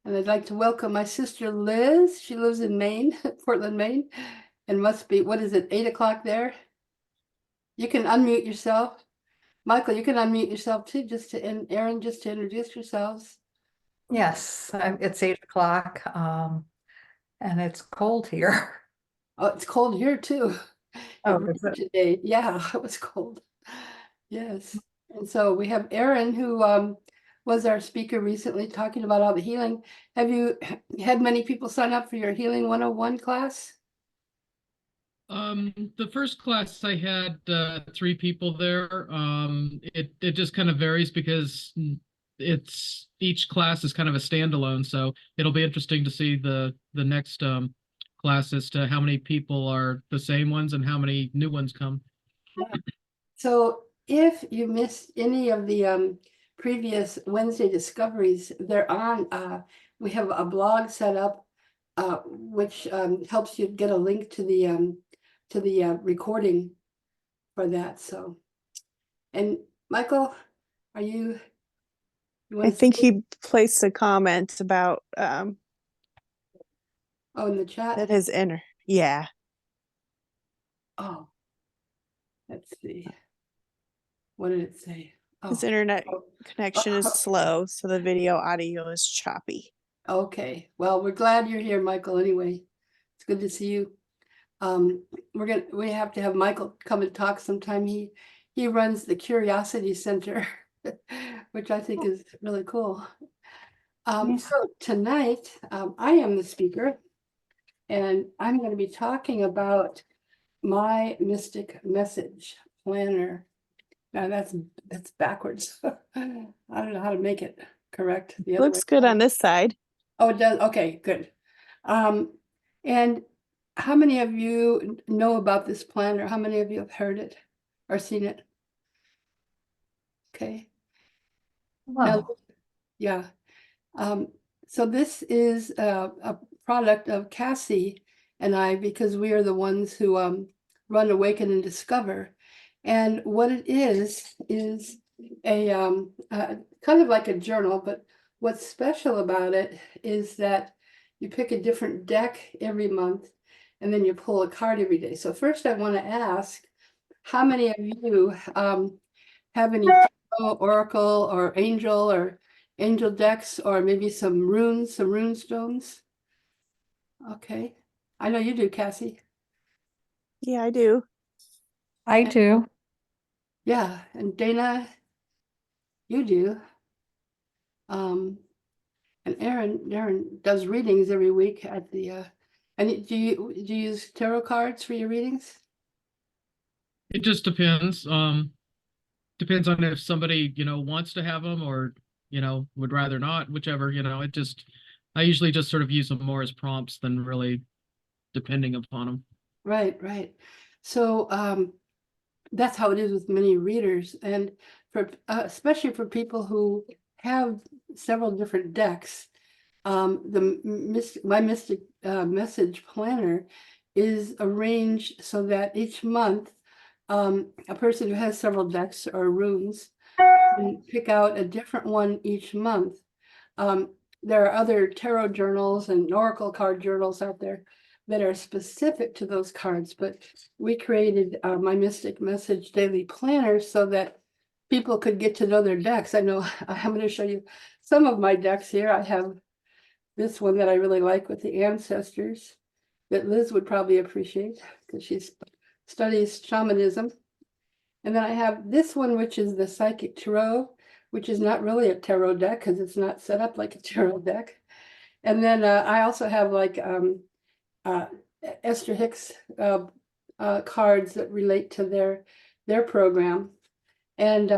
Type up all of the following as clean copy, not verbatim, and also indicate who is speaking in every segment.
Speaker 1: And I'd like to welcome my sister Liz. She lives in Maine, Portland, Maine, and must be, what is it, 8 o'clock there? You can unmute yourself. Michael, you can unmute yourself too, and Aaron, just to introduce yourselves.
Speaker 2: Yes, it's 8 o'clock, and it's cold here.
Speaker 1: Oh, it's cold here too. It
Speaker 2: Oh,
Speaker 1: rained
Speaker 2: is it?
Speaker 1: today. Yeah, it was cold. Yes. And so we have Aaron, who was our speaker recently talking about all the healing. Have you had many people sign up for your Healing 101 class?
Speaker 3: The first class I had 3 people there. It just kind of varies because it's each class is kind of a standalone, so it'll be interesting to see the next class as to how many people are the same ones and how many new ones come.
Speaker 1: So if you missed any of the previous Wednesday discoveries, they're on, we have a blog set up which helps you get a link to the recording for that. So, and Michael, are you
Speaker 4: I
Speaker 1: wanna
Speaker 4: think
Speaker 1: speak?
Speaker 4: he placed a comment about
Speaker 1: Oh, in the chat?
Speaker 4: that his inner. Yeah.
Speaker 1: Oh, let's see. What did it say?
Speaker 4: His
Speaker 1: Oh,
Speaker 4: internet
Speaker 1: oh,
Speaker 4: connection is slow, so the video audio is choppy.
Speaker 1: okay. Well, we're glad you're here, Michael, anyway. It's good to see you. We have to have Michael come and talk sometime. He runs the Curiosity Center, which I think is really cool. So tonight, I am the speaker, and I'm going to be talking about my Mystic Message Planner. Now that's backwards. I don't know how to make it correct. The other way
Speaker 4: Looks good
Speaker 1: around.
Speaker 4: on this side.
Speaker 1: Oh, it does. Okay, good. And how many of you know about this planner? How many of you have heard it or seen it? Okay. Now,
Speaker 2: Wow.
Speaker 1: yeah. So this is a product of Cassie and I, because we are the ones who run Awaken and Discover. And what it is a kind of like a journal, but what's special about it is that you pick a different deck every month and then you pull a card every day. So first I want to ask, how many of you have any oracle or angel decks, or maybe some runes, some rune stones? Okay. I know you do, Cassie.
Speaker 4: Yeah, I do.
Speaker 2: I do.
Speaker 1: Yeah, and Dana, you do. And Aaron does readings every week at the and do you use tarot cards for your readings?
Speaker 3: It just depends. Depends on if somebody, wants to have them or, would rather not, whichever, I usually just sort of use them more as prompts than really depending upon them.
Speaker 1: Right. So that's how it is with many readers, and for especially for people who have several different decks. My Mystic Message Planner is arranged so that each month a person who has several decks or runes can pick out a different one each month. There are other tarot journals and oracle card journals out there that are specific to those cards, but we created my Mystic Message Daily Planner so that people could get to know their decks. I know I'm going to show you some of my decks here. I have this one that I really like with the ancestors that Liz would probably appreciate because she studies shamanism. And then I have this one, which is the Psychic Tarot, which is not really a tarot deck because it's not set up like a tarot deck. And then I also have like Esther Hicks cards that relate to their program. And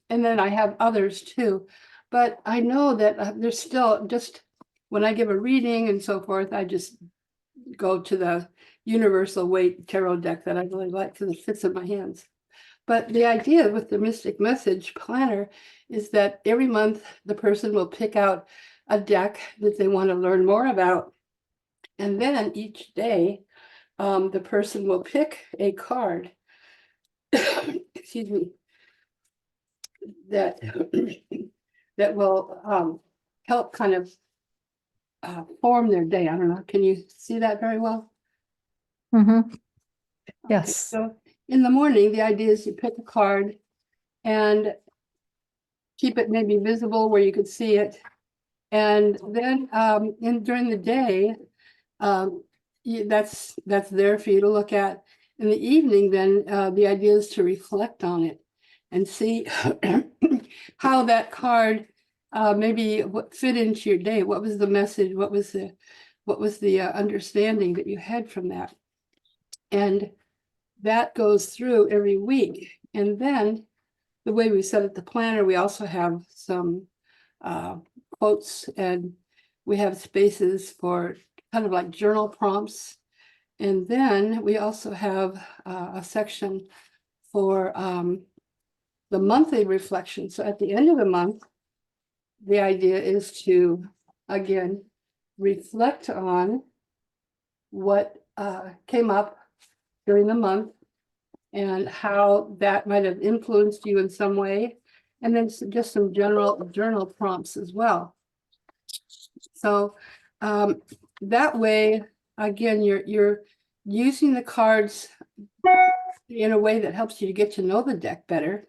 Speaker 1: then I have others too. But I know that there's still just, when I give a reading and so forth, I just go to the universal weight tarot deck that I really like because it fits in my hands. But the idea with the Mystic Message Planner is that every month the person will pick out a deck that they want to learn more about. And then each day, the person will pick a card, excuse me, that that will help kind of form their day. I don't know. Can you see that very well?
Speaker 2: Mhm.
Speaker 1: Okay,
Speaker 2: Yes.
Speaker 1: so in the morning, the idea is you pick a card and keep it maybe visible where you could see it. And then during the day, that's there for you to look at. In the evening, then the idea is to reflect on it and see how that card maybe what fit into your day. What was the message? What was the understanding that you had from that? And that goes through every week. And then the way we set up the planner, we also have some quotes, and we have spaces for kind of like journal prompts. And then we also have a section for the monthly reflection. So at the end of the month, the idea is to, again, reflect on what came up during the month and how that might have influenced you in some way. And then just some general journal prompts as well. So that way, again, you're using the cards in a way that helps you to get to know the deck better.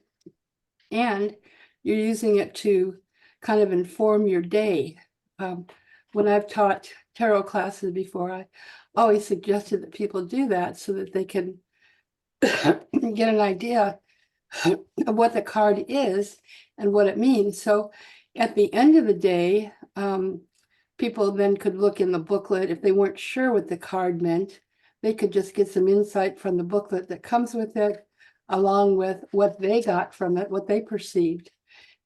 Speaker 1: And you're using it to kind of inform your day. When I've taught tarot classes before, I always suggested that people do that so that they can get an idea of what the card is and what it means. So at the end of the day, people then could look in the booklet. If they weren't sure what the card meant, they could just get some insight from the booklet that comes with it, along with what they got from it, what they perceived.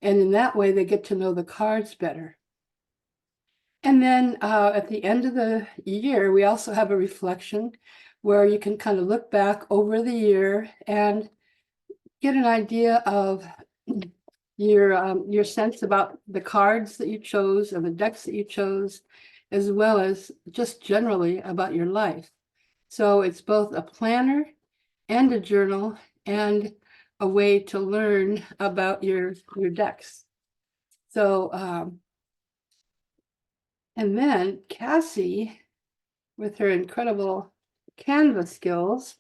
Speaker 1: And in that way, they get to know the cards better. And then at the end of the year, we also have a reflection where you can kind of look back over the year and get an idea of your sense about the cards that you chose and the decks that you chose, as well as just generally about your life. So it's both a planner and a journal and a way to learn about your decks. So and then Cassie, with her incredible Canva skills,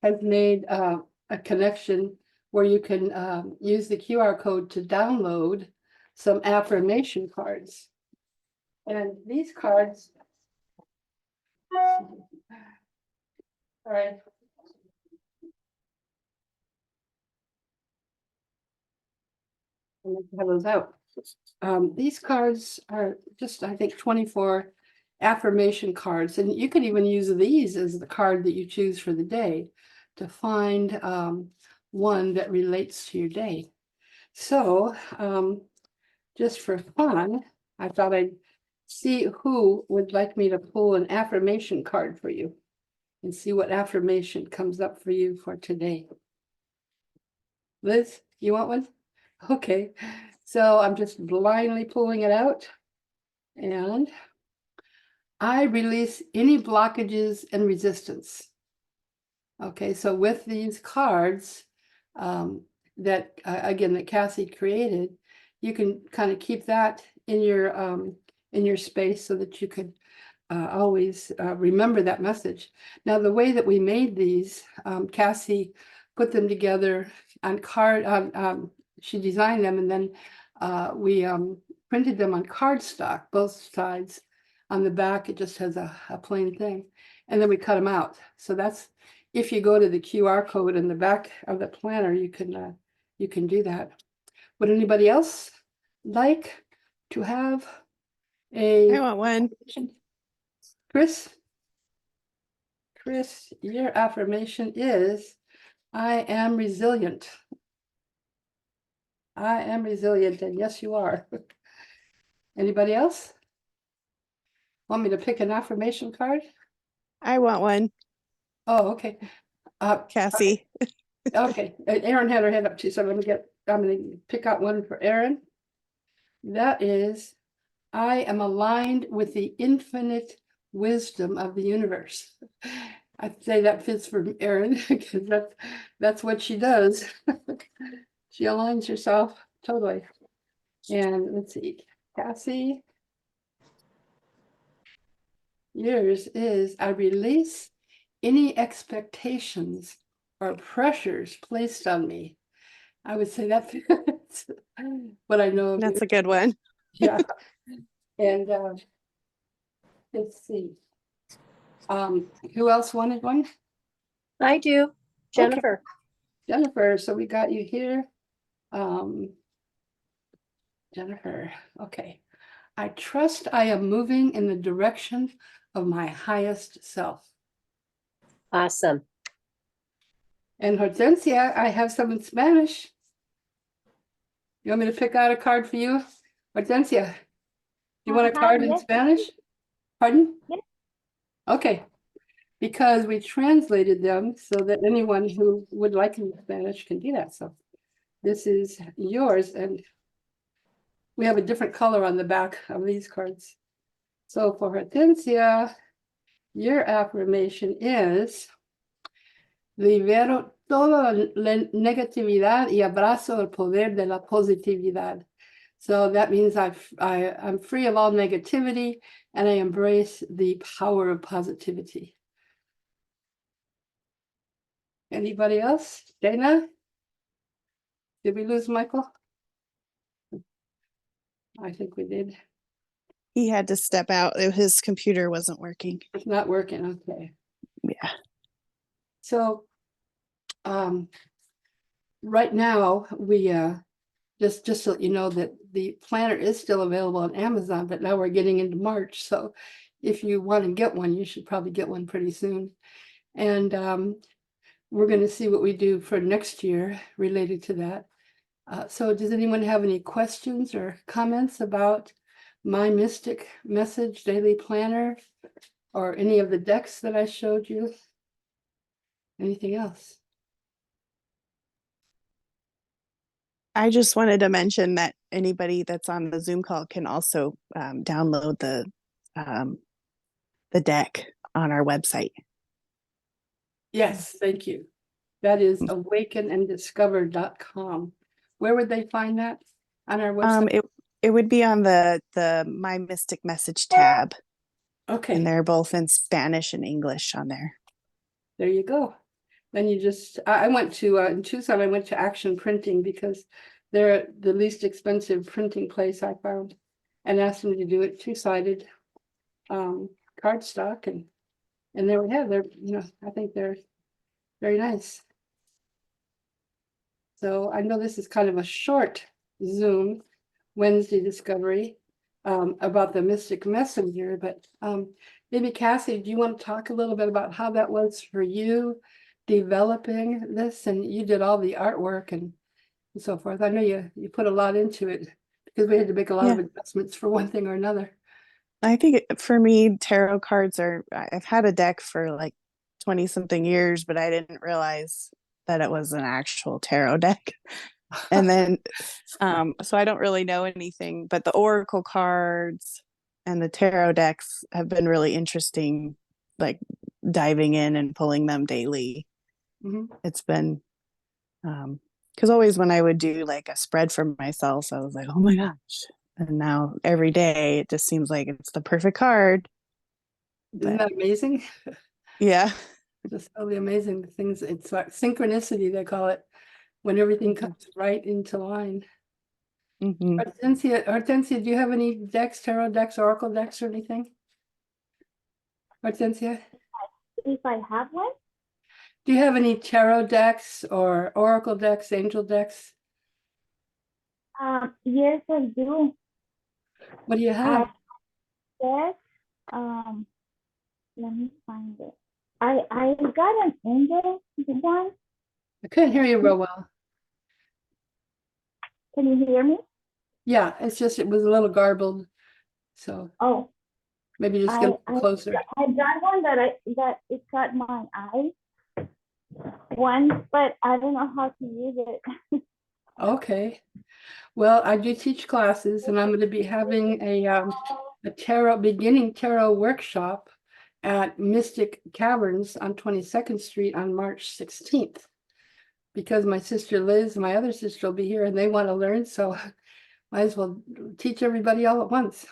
Speaker 1: has made a connection where you can use the QR code to download some affirmation cards. And these cards, all right. Have those out. These cards are just, I think, 24 affirmation cards, and you can even use these as the card that you choose for the day to find one that relates to your day. So just for fun, I thought I'd see who would like me to pull an affirmation card for you and see what affirmation comes up for you for today. Liz, you want one? Okay, so I'm just blindly pulling it out. And I release any blockages and resistance. Okay, so with these cards that again that Cassie created, you can kind of keep that in your space so that you could always remember that message. Now, the way that we made these, Cassie put them together on card. She designed them, and then we printed them on cardstock, both sides. On the back, it just has a plain thing, and then we cut them out. So that's, if you go to the QR code in the back of the planner, you can do that. Would anybody else like to have
Speaker 4: I want one.
Speaker 1: Chris, your affirmation is, I am resilient. I am resilient, and yes, you are. Anybody else? Want me to pick an affirmation card?
Speaker 4: I want one,
Speaker 1: Oh, okay.
Speaker 4: Cassie.
Speaker 1: Okay, Erin had her hand up too, so I'm gonna pick out one for Erin. That is, I am aligned with the infinite wisdom of the universe. I'd say that fits for Erin because that's what she does. She aligns herself totally. And let's see, Cassie. Yours is, I release any expectations or pressures placed on me. I would say that fits what I know of you.
Speaker 4: That's a good one.
Speaker 1: Yeah. And let's see. Who else wanted one?
Speaker 5: I do. Jennifer.
Speaker 1: Jennifer, so we got you here. Jennifer, okay. I trust I am moving in the direction of my highest self.
Speaker 5: Awesome.
Speaker 1: And Hortensia, I have some in Spanish. You want me to pick out a card for you? Hortensia, you want a card in
Speaker 6: Yes.
Speaker 1: Spanish? Pardon?
Speaker 6: Yes.
Speaker 1: Okay, because we translated them so that anyone who would like in Spanish can do that. So this is yours, and we have a different color on the back of these cards. So for Hortensia, your affirmation is: libero toda la negatividad y abrazo el poder de la positividad. So that means I'm free of all negativity and I embrace the power of positivity. Anybody else? Dana? Did we lose Michael? I think we did.
Speaker 4: He had to step out. His computer wasn't working.
Speaker 1: It's not working. Okay.
Speaker 4: Yeah.
Speaker 1: So right now we just so you know that the planner is still available on Amazon, but now we're getting into March. So if you want to get one, you should probably get one pretty soon. And we're going to see what we do for next year related to that. So does anyone have any questions or comments about my Mystic Message Daily Planner or any of the decks that I showed you? Anything else?
Speaker 4: I just wanted to mention that anybody that's on the Zoom call can also download the deck on our website.
Speaker 1: Yes, thank you. That is awakenanddiscover.com. Where would they find that? On our website?
Speaker 4: It would be on the My Mystic Message tab,
Speaker 1: Okay,
Speaker 4: and they're both in Spanish and English on there.
Speaker 1: there you go. Then you just, I went to, in Tucson, I went to Action Printing because they're the least expensive printing place I found, and asked them to do it two-sided cardstock, and there we have, they're, I think they're very nice. So I know this is kind of a short Zoom Wednesday discovery about the Mystic Messenger, but maybe Cassie, do you want to talk a little bit about how that was for you developing this? And you did all the artwork and so forth. I know you put a lot into it because we had to make a lot of adjustments for one thing or another.
Speaker 4: I think for me, tarot cards I've had a deck for like 20 something years, but I didn't realize that it was an actual tarot deck. And then, so I don't really know anything, but the Oracle cards and the tarot decks have been really interesting, like diving in and pulling them daily.
Speaker 1: Mhm.
Speaker 4: It's been, because always when I would do like a spread for myself, I was like, oh my gosh. And now every day it just seems like it's the perfect card.
Speaker 1: Isn't that amazing?
Speaker 4: Yeah.
Speaker 1: Just totally amazing. The things, it's like synchronicity, they call it, when everything comes right into line.
Speaker 4: Mhm.
Speaker 1: Hortensia, do you have any decks, tarot decks, oracle decks, or anything? Hortensia,
Speaker 6: If I have one,
Speaker 1: do you have any tarot decks or oracle decks, angel decks?
Speaker 6: yes, I do.
Speaker 1: What do you have?
Speaker 6: Yes, let me find it. I got an angel one.
Speaker 1: I couldn't hear you real well.
Speaker 6: Can you hear me?
Speaker 1: Yeah, it's just, it was a little garbled. So
Speaker 6: Oh,
Speaker 1: maybe just get a little closer.
Speaker 6: I got one that it caught my eye once, but I don't know how to use it.
Speaker 1: Okay. Well, I do teach classes and I'm going to be having a beginning tarot workshop at Mystic Caverns on 22nd Street on March 16th. Because my sister Liz and my other sister will be here and they want to learn, so might as well teach everybody all at once.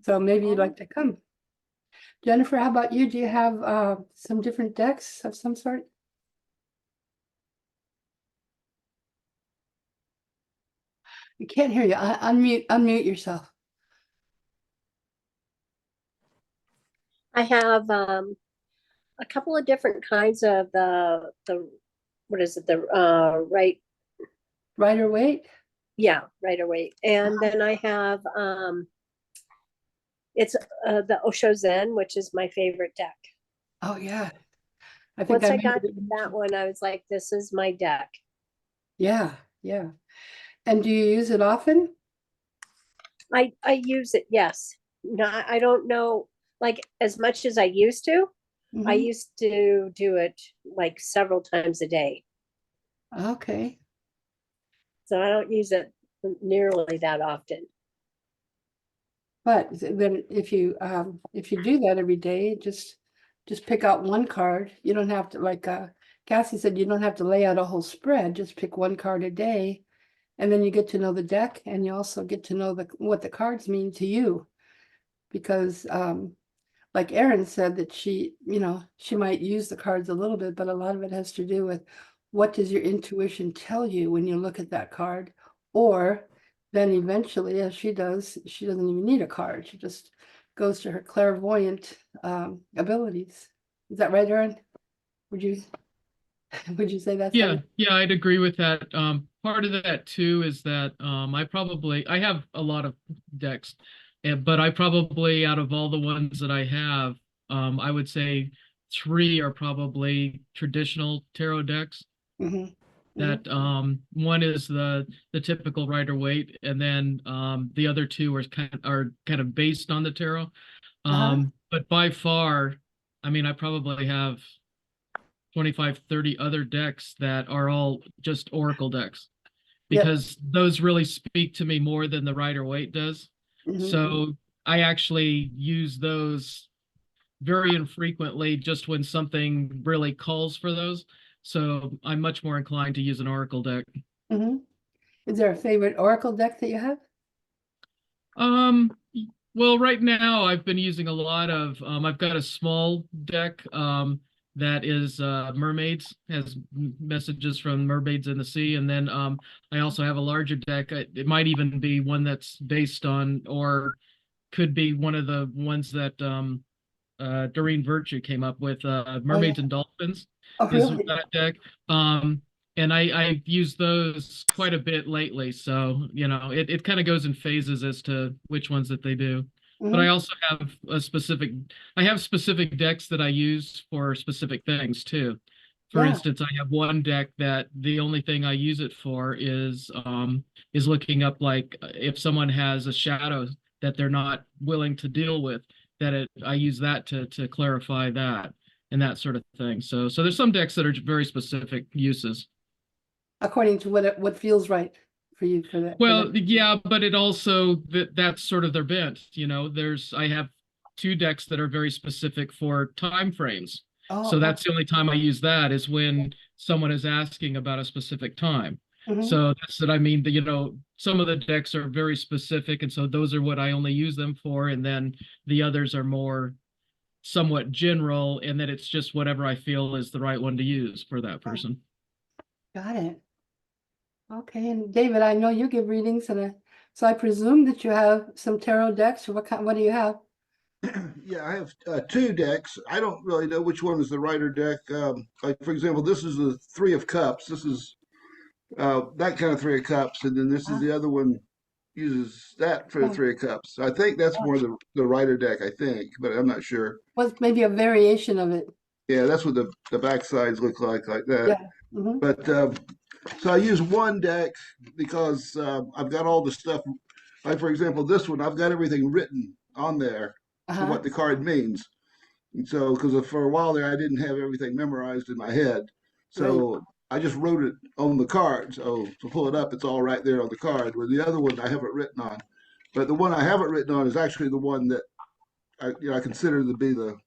Speaker 1: So maybe you'd like to come. Jennifer, how about you? Do you have some different decks of some sort? I can't hear you. Unmute yourself.
Speaker 5: I have a couple of different kinds of the what is it, the
Speaker 1: Rider Waite?
Speaker 5: Rider Waite. And then I have it's the Osho Zen, which is my favorite deck.
Speaker 1: Oh, yeah. I think
Speaker 5: Once I
Speaker 1: remember
Speaker 5: got
Speaker 1: that you
Speaker 5: that
Speaker 1: mentioned-
Speaker 5: one, I was like, this is my deck.
Speaker 1: Yeah, yeah. And do you use it often?
Speaker 5: I use it, yes. Not, I don't know, like as much as I used to. I
Speaker 1: Mhm.
Speaker 5: used to do it like several times a day.
Speaker 1: Okay.
Speaker 5: So I don't use it nearly that often.
Speaker 1: But then if you do that every day, just pick out one card. You don't have to, like Cassie said, you don't have to lay out a whole spread. Just pick one card a day, and then you get to know the deck, and you also get to know what the cards mean to you. Because like Erin said, that she might use the cards a little bit, but a lot of it has to do with what does your intuition tell you when you look at that card, or then eventually, as she does, she doesn't even need a card. She just goes to her clairvoyant abilities. Is that right, Erin? Would you would you say that's
Speaker 3: Yeah,
Speaker 1: right?
Speaker 3: yeah, I'd agree with that. Part of that too is that I have a lot of decks, but I probably out of all the ones that I have, I would say three are probably traditional tarot decks.
Speaker 1: Mhm.
Speaker 3: That one is the typical Rider Waite, and then the other two are kind of based on the tarot.
Speaker 1: Uh-huh.
Speaker 3: But by far, I mean, I probably have 25, 30 other decks that are all just Oracle decks
Speaker 1: Yep.
Speaker 3: because those really speak to me more than the Rider Waite does.
Speaker 1: Mhm.
Speaker 3: So I actually use those very infrequently, just when something really calls for those. So I'm much more inclined to use an Oracle deck.
Speaker 1: Mhm. Is there a favorite Oracle deck that you have?
Speaker 3: Well, right now I've been using a lot of I've got a small deck that is mermaids, has messages from mermaids in the sea, and then I also have a larger deck. It might even be one that's based on, or could be one of the ones that Doreen Virtue came up with, Mermaids and Dolphins
Speaker 1: Oh,
Speaker 3: is
Speaker 1: really?
Speaker 3: that deck. And I've used those quite a bit lately. So, it kind of goes in phases as to which ones that they do. But I
Speaker 1: Mhm.
Speaker 3: also have I have specific decks that I use for specific things too. For
Speaker 1: Yeah.
Speaker 3: instance, I have one deck that the only thing I use it for is looking up, like if someone has a shadow that they're not willing to deal with, I use that to clarify that and that sort of thing. So there's some decks that are very specific uses.
Speaker 1: According to what feels right for you for that.
Speaker 3: Well, yeah, but it also that's sort of their bent. I have two decks that are very specific for time frames.
Speaker 1: Oh,
Speaker 3: So that's the only time I use that is when someone is asking about a specific time.
Speaker 1: mhm.
Speaker 3: So that's what I mean. Some of the decks are very specific, and so those are what I only use them for. And then the others are more somewhat general, and that it's just whatever I feel is the right one to use for that person.
Speaker 1: Got it. Okay, and David, I know you give readings, so I presume that you have some tarot decks. What do you have?
Speaker 7: Yeah, I have two decks. I don't really know which one is the Rider deck. Like, for example, this is the Three of Cups. This is that kind of Three of Cups, and then this is
Speaker 1: Ah.
Speaker 7: the other one uses that for the
Speaker 1: Oh.
Speaker 7: Three of Cups. I think that's more the Rider deck, I think, but I'm not sure.
Speaker 1: Was maybe a variation of it.
Speaker 7: Yeah, that's what the back sides look like that.
Speaker 1: Yeah. Mhm.
Speaker 7: But so I use one deck because I've got all the stuff. Like, for example, this one, I've got everything written on there for
Speaker 1: Uh-huh.
Speaker 7: what the card means. And so, because for a while there, I didn't have everything memorized in my head. So I just wrote it on the card. So to pull it up, it's all right there on the card. Where the other one I have it written on. But the one I haven't written on is actually the one that I consider to be the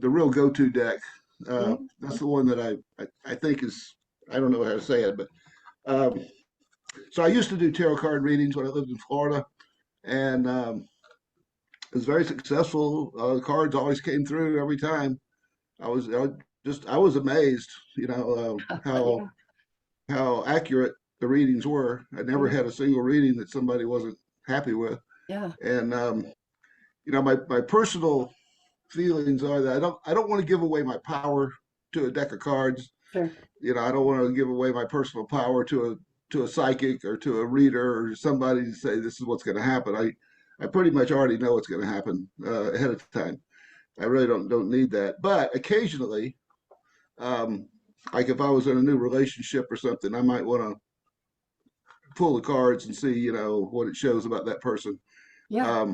Speaker 7: real go-to deck.
Speaker 1: Mhm.
Speaker 7: That's the one that I think is, I don't know how to say it, but so I used to do tarot card readings when I lived in Florida, and was very successful. Cards always came through every time. I was amazed,
Speaker 1: Yeah.
Speaker 7: how accurate the readings were. I never had a single reading that somebody wasn't happy with.
Speaker 1: Yeah.
Speaker 7: And my personal feelings are that I don't want to give away my power to a deck of cards.
Speaker 1: Sure.
Speaker 7: I don't want to give away my personal power to a psychic or to a reader or somebody to say this is what's going to happen. I pretty much already know what's going to happen ahead of time. I really don't need that. But occasionally, like if I was in a new relationship or something, I might want to pull the cards and see, what it shows about that person.
Speaker 1: Yeah.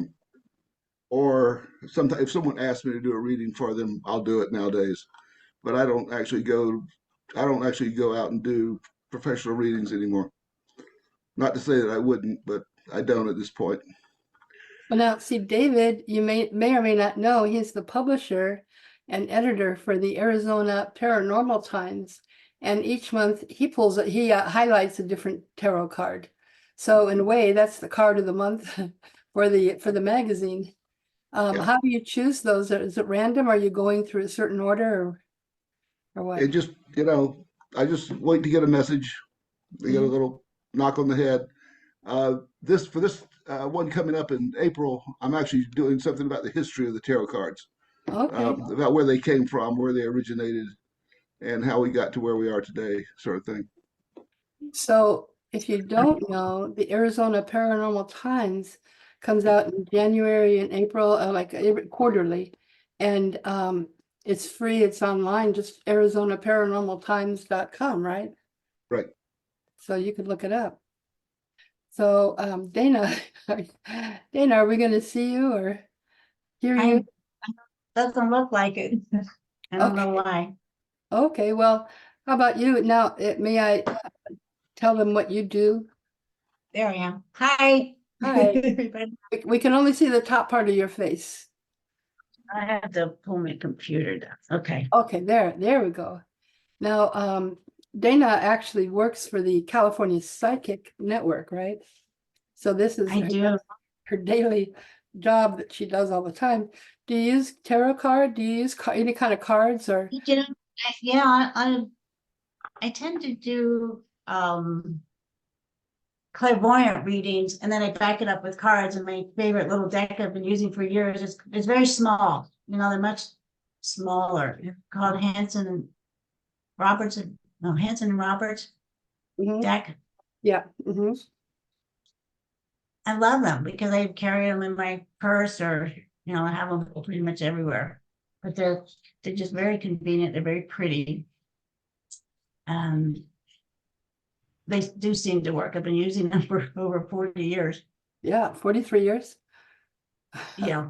Speaker 7: Or sometimes if someone asks me to do a reading for them, I'll do it nowadays. But I don't actually go out and do professional readings anymore. Not to say that I wouldn't, but I don't at this point.
Speaker 1: Well, now, see, David, you may or may not know, he's the publisher and editor for the Arizona Paranormal Times. And each month he highlights a different tarot card. So in a way, that's the card of the month for the magazine.
Speaker 7: Yeah.
Speaker 1: How do you choose those? Is it random? Are you going through a certain order or what?
Speaker 7: It just, I just wait to get a message. I get a little knock on the head. For this one coming up in April, I'm actually doing something about the history of the tarot cards,
Speaker 1: Okay.
Speaker 7: about where they came from, where they originated, and how we got to where we are today, sort of thing.
Speaker 1: So if you don't know, the Arizona Paranormal Times comes out in January and April, like quarterly. And it's free, it's online, just ArizonaParanormalTimes.com, right?
Speaker 7: Right.
Speaker 1: So you could look it up. So Dana, Dana, are we going to see you or hear you?
Speaker 8: Doesn't look like it. I don't know why.
Speaker 1: Okay, well, how about you? Now, may I tell them what you do?
Speaker 8: There I am. Hi.
Speaker 1: Hi. We can only see the top part of your face.
Speaker 8: I have to pull my computer down. Okay.
Speaker 1: Okay, there we go. Now, Dana actually works for the California Psychic Network, right? So this is
Speaker 8: I do.
Speaker 1: her daily job that she does all the time. Do you use tarot card? Do you use any kind of cards or?
Speaker 8: I tend to do clairvoyant readings, and then I back it up with cards. And my favorite little deck I've been using for years is very small. They're much smaller. They're called Hanson and Roberts. Hanson and Roberts deck.
Speaker 1: Yeah.
Speaker 8: I love them because I carry them in my purse, or I have them pretty much everywhere. But they're just very convenient. They're very pretty. They do seem to work. I've been using them for over 40 years.
Speaker 1: Yeah, 43 years.
Speaker 8: Yeah.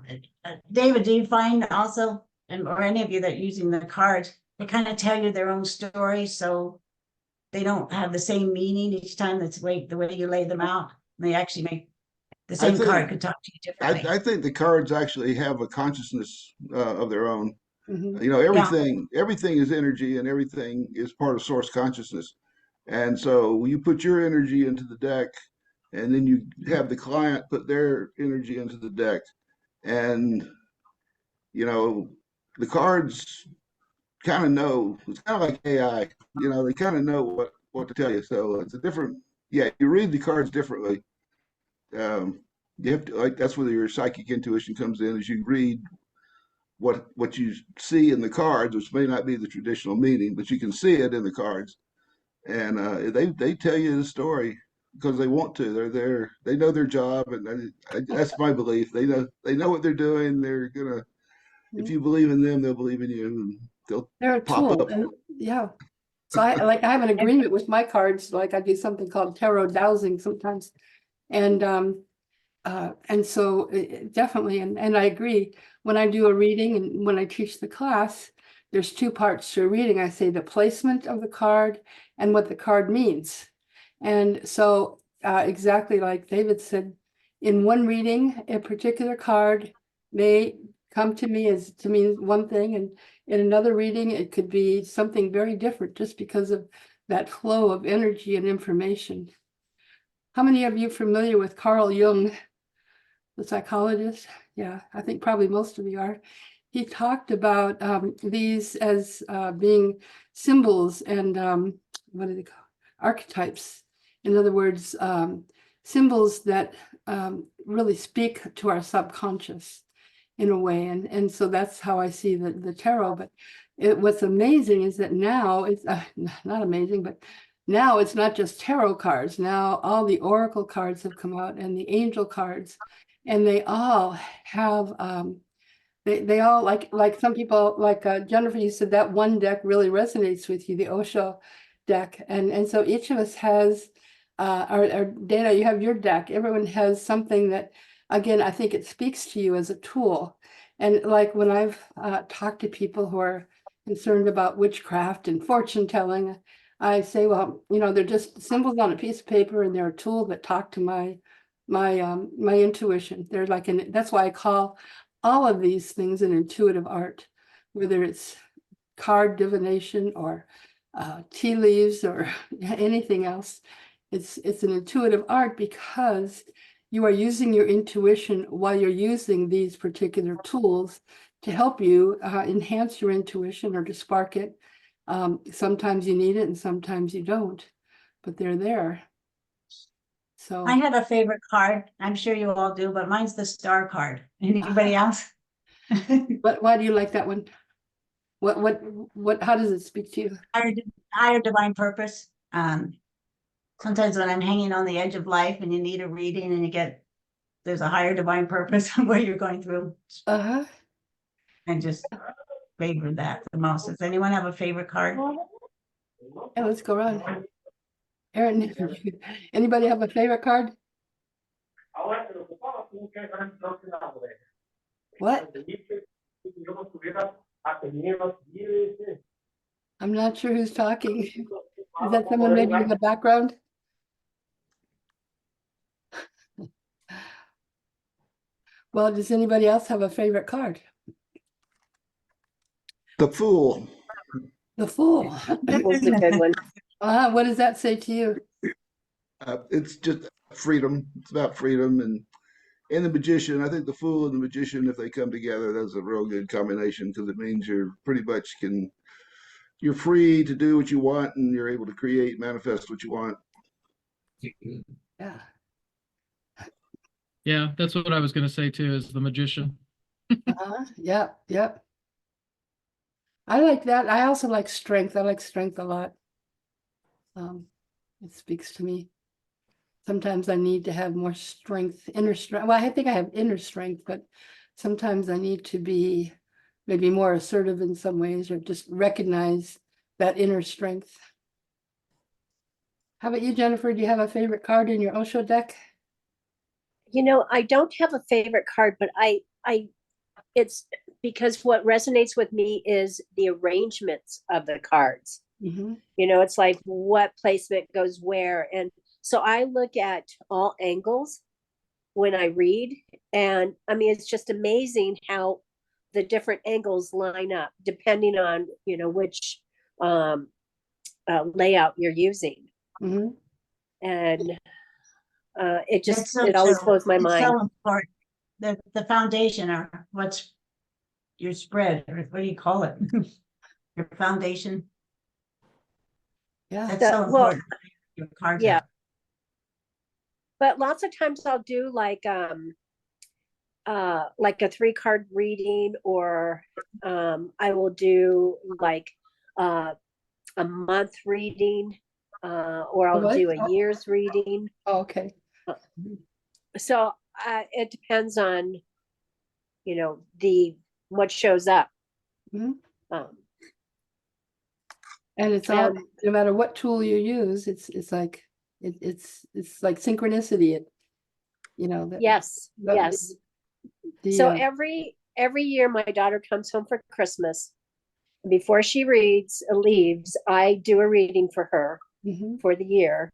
Speaker 8: David, do you find also, or any of you that are using the cards, they kind of tell you their own story, so they don't have the same meaning each time? That's the way you lay them out. They actually make the same card could talk to you differently.
Speaker 7: I think the cards actually have a consciousness of their own.
Speaker 1: Mhm.
Speaker 7: Everything is energy, and everything is part of source consciousness. And so you put your energy into the deck, and then you have the client put their energy into the deck. And, the cards kind of know. It's kind of like AI. They kind of know what to tell you. So it's you read the cards differently. You have to, that's where your psychic intuition comes in, as you read what you see in the cards, which may not be the traditional meaning, but you can see it in the cards. And they tell you the story because they want to. They're there. They know their job, and that's my belief. They know what they're doing. They're gonna. If you believe in them, they'll believe in you. And
Speaker 1: They're a
Speaker 7: pop
Speaker 1: tool.
Speaker 7: up.
Speaker 1: Yeah. So I have an agreement with my cards. Like I do something called tarot dowsing sometimes, and so definitely, and I agree. When I do a reading and when I teach the class, there's two parts to a reading. I say the placement of the card and what the card means. And so exactly like David said, in one reading, a particular card may come to me to mean one thing, and in another reading, it could be something very different just because of that flow of energy and information. How many of you are familiar with Carl Jung, the psychologist? Yeah, I think probably most of you are. He talked about these as being symbols and what do they call archetypes? In other words, symbols that really speak to our subconscious in a way, and so that's how I see the tarot. But what's amazing is that now it's not amazing, but now it's not just tarot cards. Now all the oracle cards have come out and the angel cards, and they all have they all like some people like Jennifer, you said that one deck really resonates with you, the Osho deck, and so each of us has our Dana, you have your deck. Everyone has something that, again, I think it speaks to you as a tool. And like when I've talked to people who are concerned about witchcraft and fortune telling, I say, well, you know, they're just symbols on a piece of paper, and they're a tool that talk to my intuition. They're like that's why I call all of these things an intuitive art, whether it's card divination or tea leaves or anything else. It's an intuitive art because you are using your intuition while you're using these particular tools to help you enhance your intuition or to spark it. Sometimes you need it and sometimes you don't, but they're there. So
Speaker 8: I have a favorite card. I'm sure you all do, but mine's the star card. Anybody else?
Speaker 1: why do you like that one? What how does it speak to you?
Speaker 8: Higher divine purpose. Sometimes when I'm hanging on the edge of life and you need a reading and there's a higher divine purpose of what you're going through.
Speaker 1: Uh-huh.
Speaker 8: I just favor that the most. Does anyone have a favorite card?
Speaker 1: Yeah, let's go around. Erin, anybody have a favorite card? What? I'm not sure who's talking. Is that someone maybe in the background? Well, does anybody else have a favorite card?
Speaker 7: The Fool.
Speaker 1: The Fool.
Speaker 5: That was a good one.
Speaker 1: What does that say to you?
Speaker 7: It's just freedom. It's about freedom and the Magician. I think the Fool and the Magician, if they come together, that's a real good combination because it means you're pretty much you're free to do what you want and you're able to create, manifest what you want.
Speaker 1: Yeah.
Speaker 3: Yeah, that's what I was going to say too, is the Magician.
Speaker 1: Yep. Yep. I like that. I also like strength. I like strength a lot. It speaks to me. Sometimes I need to have more strength, inner strength. Well, I think I have inner strength, but sometimes I need to be maybe more assertive in some ways or just recognize that inner strength. How about you, Jennifer? Do you have a favorite card in your Osho deck?
Speaker 5: You know, I don't have a favorite card, but it's because what resonates with me is the arrangements of the cards.
Speaker 1: Mm-hmm.
Speaker 5: You know, it's like what placement goes where. And so I look at all angles when I read. And I mean, it's just amazing how the different angles line up depending on, you know, which layout you're using.
Speaker 1: Mm-hmm.
Speaker 5: And it just,
Speaker 8: That's so
Speaker 5: it always
Speaker 8: true.
Speaker 5: blows my
Speaker 8: It's
Speaker 5: mind.
Speaker 8: so important. The foundation or what's your spread, or what do you call it? Your foundation.
Speaker 1: Yeah.
Speaker 8: That's so
Speaker 5: Well,
Speaker 8: important. Your cards
Speaker 5: yeah.
Speaker 8: out.
Speaker 5: But lots of times I'll do like a 3-card reading, or I will do like a month reading, or I'll
Speaker 1: What?
Speaker 5: do a year's reading.
Speaker 1: Oh, okay.
Speaker 5: So it depends on, you know, what shows up.
Speaker 1: Mhm.
Speaker 5: Um,
Speaker 1: And it's all,
Speaker 5: and
Speaker 1: no matter what tool you use, it's like it's like synchronicity. You know that.
Speaker 5: yes,
Speaker 1: that-
Speaker 5: yes.
Speaker 1: The,
Speaker 5: So every year my daughter comes home for Christmas. Before she leaves, I do a reading for her
Speaker 1: mhm.
Speaker 5: for the year,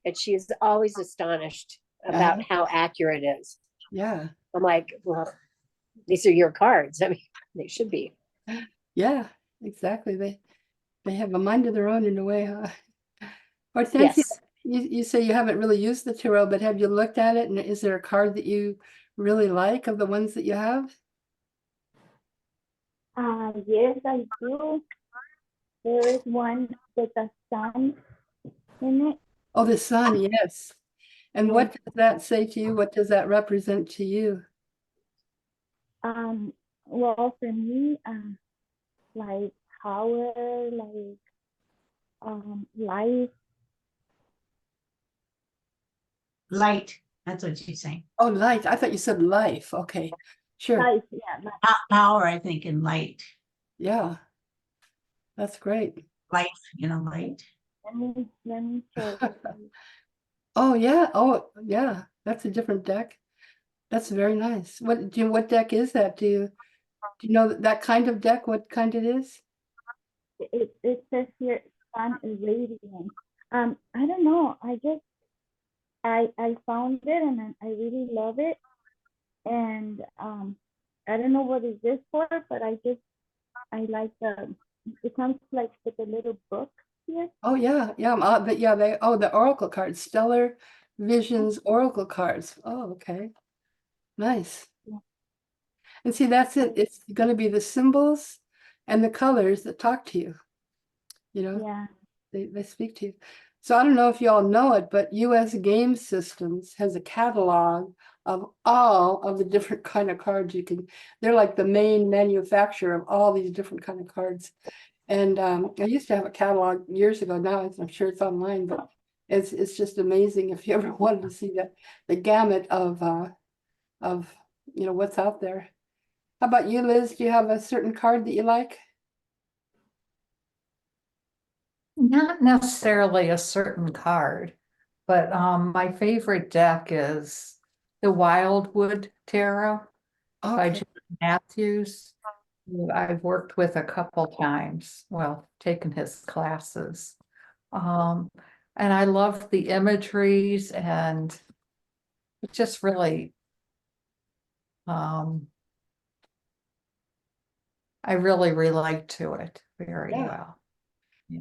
Speaker 5: and she is always astonished about how accurate it is.
Speaker 1: Yeah.
Speaker 5: I'm like, well, these are your cards. I mean, they should be.
Speaker 1: Yeah, exactly. They have a mind of their own in a way, huh? Hortensia,
Speaker 5: Yes.
Speaker 1: you say you haven't really used the tarot, but have you looked at it? And is there a card that you really like of the ones that you have?
Speaker 6: Yes, I do. There is one with the sun in it.
Speaker 1: Oh, the sun, yes. And what does that say to you? What does that represent to you?
Speaker 6: Well, for me, like power, like life.
Speaker 8: Light, that's what she's saying.
Speaker 1: Oh, light. I thought you said life. Okay, sure.
Speaker 6: Life, yeah, life.
Speaker 8: Power, I think, in light,
Speaker 1: Yeah, that's great.
Speaker 8: life, light.
Speaker 6: Let me show it.
Speaker 1: Oh, yeah. Oh, yeah. That's a different deck. That's very nice. What deck is that? Do you know that kind of deck? What kind it is?
Speaker 6: It says here sun radiant. I don't know. I found it and I really love it. And I don't know what is this for, but I like it comes like with a little book here.
Speaker 1: Oh, yeah, yeah. But yeah, the Oracle cards, Stellar Visions Oracle cards. Oh, okay. Nice.
Speaker 6: Yeah.
Speaker 1: And see, that's it. It's going to be the symbols and the colors that talk to you. You know,
Speaker 6: Yeah.
Speaker 1: they speak to you. So I don't know if you all know it, but US Game Systems has a catalog of all of the different kind of cards you can. They're like the main manufacturer of all these different kind of cards. And I used to have a catalog years ago. Now I'm sure it's online, but it's just amazing if you ever wanted to see the gamut of what's out there. How about you, Liz? Do you have a certain card that you like?
Speaker 2: Not necessarily a certain card, but my favorite deck is the Wildwood Tarot by
Speaker 1: Okay.
Speaker 2: Jim Matthews, who I've worked with a couple times, well, taken his classes. And I love the imageries and it just really I really relate to it very
Speaker 1: Yeah.
Speaker 2: well. Yeah.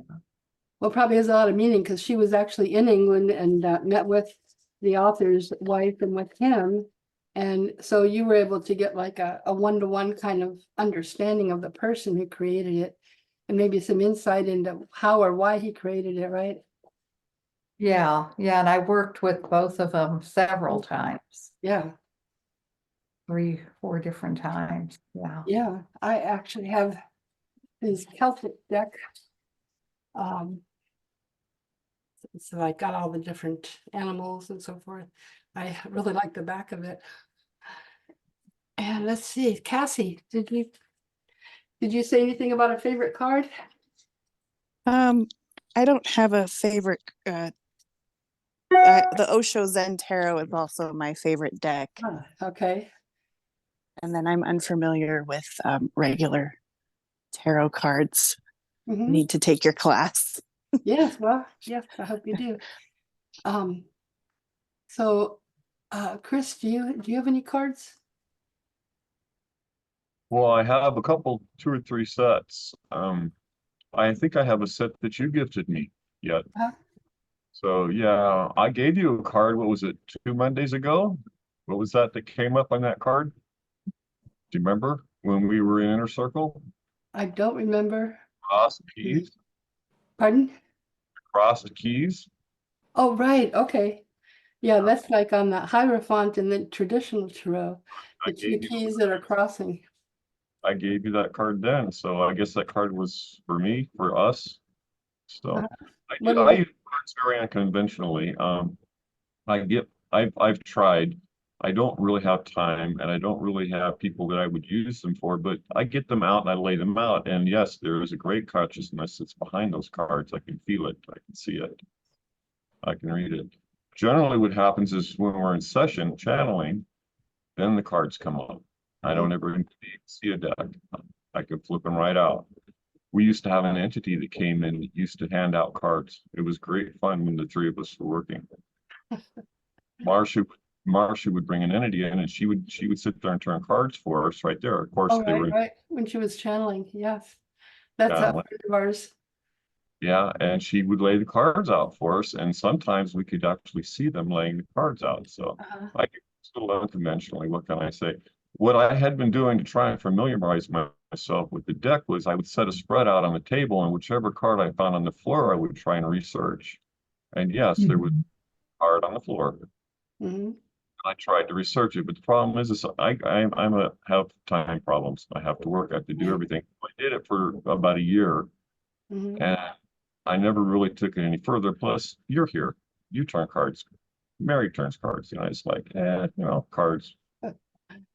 Speaker 1: Well, probably has a lot of meaning because she was actually in England and met with the author's wife and with him. And so you were able to get like a one-to-one kind of understanding of the person who created it and maybe some insight into how or why he created it, right?
Speaker 2: Yeah, and I worked with both of them several times,
Speaker 1: Yeah,
Speaker 2: 3, 4 different times. Yeah.
Speaker 1: yeah. I actually have his Celtic deck. So I got all the different animals and so forth. I really like the back of it. And let's see, Cassie, did you say anything about a favorite card?
Speaker 4: I don't have a favorite. The Osho Zen Tarot is also my favorite deck,
Speaker 1: Okay.
Speaker 4: and then I'm unfamiliar with regular tarot cards.
Speaker 1: Mhm.
Speaker 4: Need to take your class.
Speaker 1: Yes, well, yes, I hope you do. So, Chris, do you have any cards?
Speaker 9: Well, I have a couple, 2 or 3 sets. I think I have a set that you gifted me yet.
Speaker 1: Uh-huh.
Speaker 9: So yeah, I gave you a card. What was it, 2 Mondays ago? What was that came up on that card? Do you remember when we were in Inner Circle?
Speaker 1: I don't remember.
Speaker 9: Crossed keys.
Speaker 1: Pardon?
Speaker 9: Crossed keys.
Speaker 1: Oh, right. Okay. Yeah, that's like on the Hierophant and the traditional tarot.
Speaker 9: I
Speaker 1: The two
Speaker 9: gave you-
Speaker 1: keys that are crossing.
Speaker 9: I gave you that card then, so I guess that card was for me, for us. So
Speaker 1: Uh-huh.
Speaker 9: I
Speaker 1: What
Speaker 9: do,
Speaker 1: do
Speaker 9: I
Speaker 1: you-
Speaker 9: use cards very unconventionally. I've tried. I don't really have time and I don't really have people that I would use them for, but I get them out and I lay them out. And yes, there is a great consciousness that's behind those cards. I can feel it. I can see it. I can read it. Generally, what happens is when we're in session channeling, then the cards come up. I don't ever need to see a deck. I can flip them right out. We used to have an entity that came in that used to hand out cards. It was great fun when the 3 of us were working. Marcia would bring an entity in and she would sit there and turn cards for us right there. Of course,
Speaker 1: Oh,
Speaker 9: they were
Speaker 1: right. When she was channeling, yes. That's a
Speaker 9: Channeling.
Speaker 1: friend of ours.
Speaker 9: Yeah, and she would lay the cards out for us, and sometimes we could actually see them laying the cards out. So
Speaker 1: Uh-huh.
Speaker 9: I could a little unconventionally, what can I say? What I had been doing to try and familiarize myself with the deck was I would set a spread out on the table, and whichever card I found on the floor, I would try and research. And yes, there was a card on the floor.
Speaker 1: Hmm.
Speaker 9: I tried to research it, but the problem is have time problems. I have to work, I have to do everything. I did it for about a year,
Speaker 1: Hmm.
Speaker 9: and I never really took it any further. Plus, you're here, you turn cards, Mary turns cards, it's like, cards.